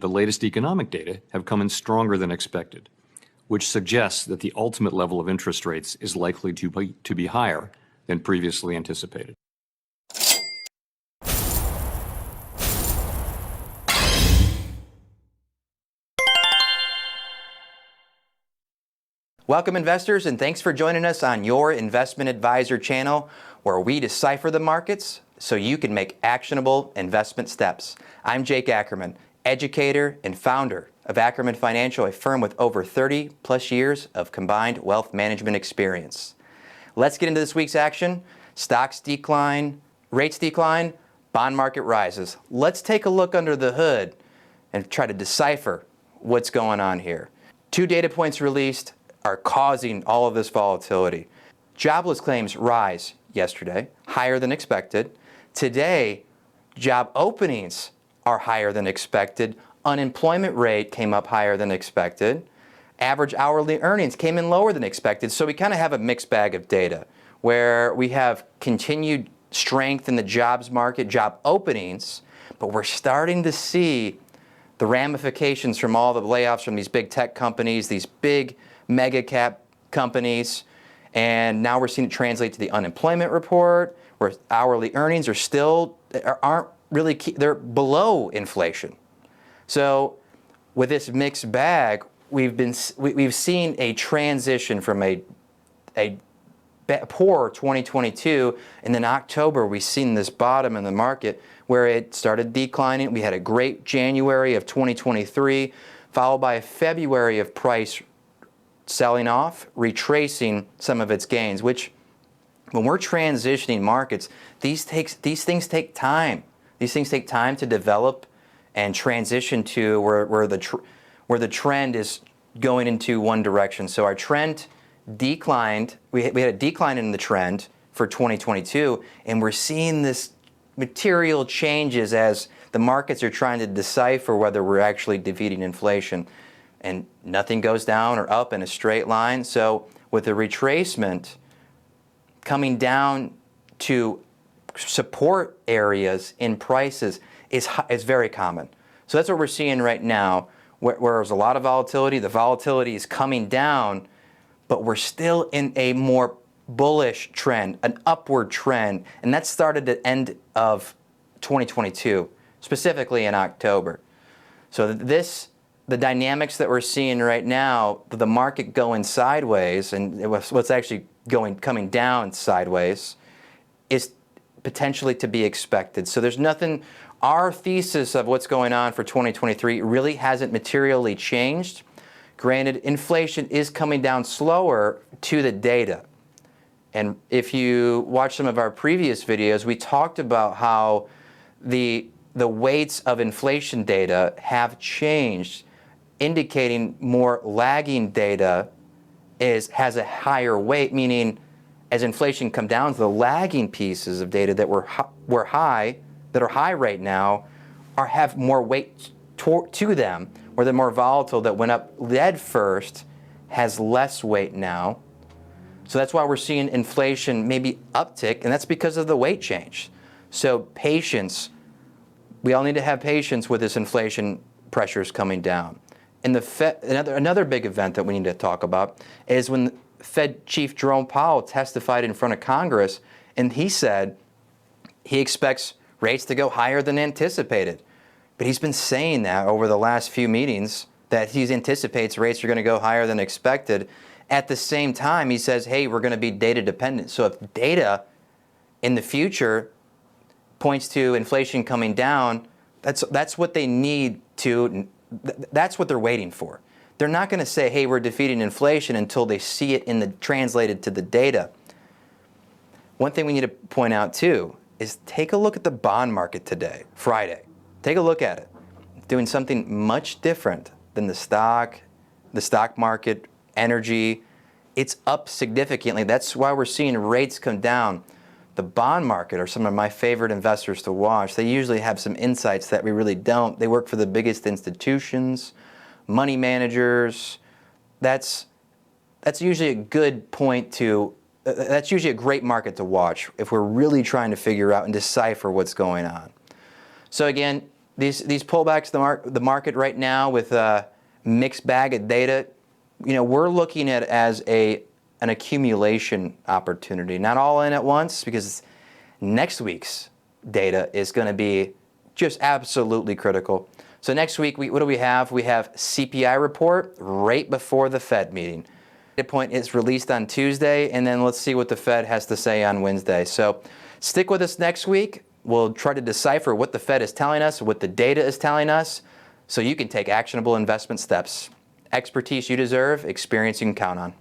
The latest economic data have come in stronger than expected, which suggests that the ultimate level of interest rates is likely to be higher than previously anticipated. Welcome investors, and thanks for joining us on your Investment Advisor channel, where we decipher the markets so you can make actionable investment steps. I'm Jake Ackerman, educator and founder of Ackerman Financial, a firm with over 30 plus years of combined wealth management experience. Let's get into this week's action. Stocks decline, rates decline, bond market rises. Let's take a look under the hood and try to decipher what's going on here. Two data points released are causing all of this volatility. Jobless claims rise yesterday, higher than expected. Today, job openings are higher than expected. Unemployment rate came up higher than expected. Average hourly earnings came in lower than expected. So we kind of have a mixed bag of data where we have continued strength in the jobs market, job openings, but we're starting to see the ramifications from all the layoffs from these big tech companies, these big mega cap companies, and now we're seeing it translate to the unemployment report, where hourly earnings aren't really they're below inflation. So with this mixed bag, we've seen a transition from a poor 2022, and then October we've seen this bottom in the market where it started declining. We had a great January of 2023, followed by a February of price selling off, retracing some of its gains, which when we're transitioning markets, these things take time. These things take time to develop and transition to where the trend is going into one direction. So our trend declined. We had a decline in the trend for 2022, and we're seeing this material changes as the markets are trying to decipher whether we're actually defeating inflation. And nothing goes down or up in a straight line. So with the retracement coming down to support areas in prices is very common. So that's what we're seeing right now, where there's a lot of volatility. The volatility is coming down, but we're still in a more bullish trend, an upward trend, and that started at the end of 2022, specifically in October. So the dynamics that we're seeing right now, the market going sideways, and what's actually coming down sideways, is potentially to be expected. So there's nothing, our thesis of what's going on for 2023 really hasn't materially changed. Granted, inflation is coming down slower to the data. And if you watch some of our previous videos, we talked about how the weights of inflation data have changed, indicating more lagging data has a higher weight, meaning as inflation comes down, the lagging pieces of data that are high right now have more weight to them, where the more volatile that went up lead first has less weight now. So that's why we're seeing inflation maybe uptick, and that's because of the weight change. So patience, we all need to have patience with this inflation pressures coming down. And the Fed, another big event that we need to talk about is when Fed Chief Jerome Powell testified in front of Congress, and he said he expects rates to go higher than anticipated. But he's been saying that over the last few meetings, that he anticipates rates are going to go higher than expected. At the same time, he says, hey, we're going to be data dependent. So if data in the future points to inflation coming down, that's what they need to, that's what they're waiting for. They're not going to say, hey, we're defeating inflation until they see it translated to the data. One thing we need to point out too is take a look at the bond market today, Friday. Take a look at it. Doing something much different than the stock market, energy. It's up significantly. That's why we're seeing rates come down. The bond market are some of my favorite investors to watch. They usually have some insights that we really don't. They work for the biggest institutions, money managers. That's usually a good point to, that's usually a great market to watch if we're really trying to figure out and decipher what's going on. So again, these pullbacks, the market right now with a mixed bag of data, we're looking at it as an accumulation opportunity, not all in at once, because next week's data is going to be just absolutely critical. So next week, what do we have? We have CPI report right before the Fed meeting. The point is released on Tuesday, and then let's see what the Fed has to say on Wednesday. So stick with us next week. We'll try to decipher what the Fed is telling us, what the data is telling us, so you can take actionable investment steps. Expertise you deserve, experience you can count on.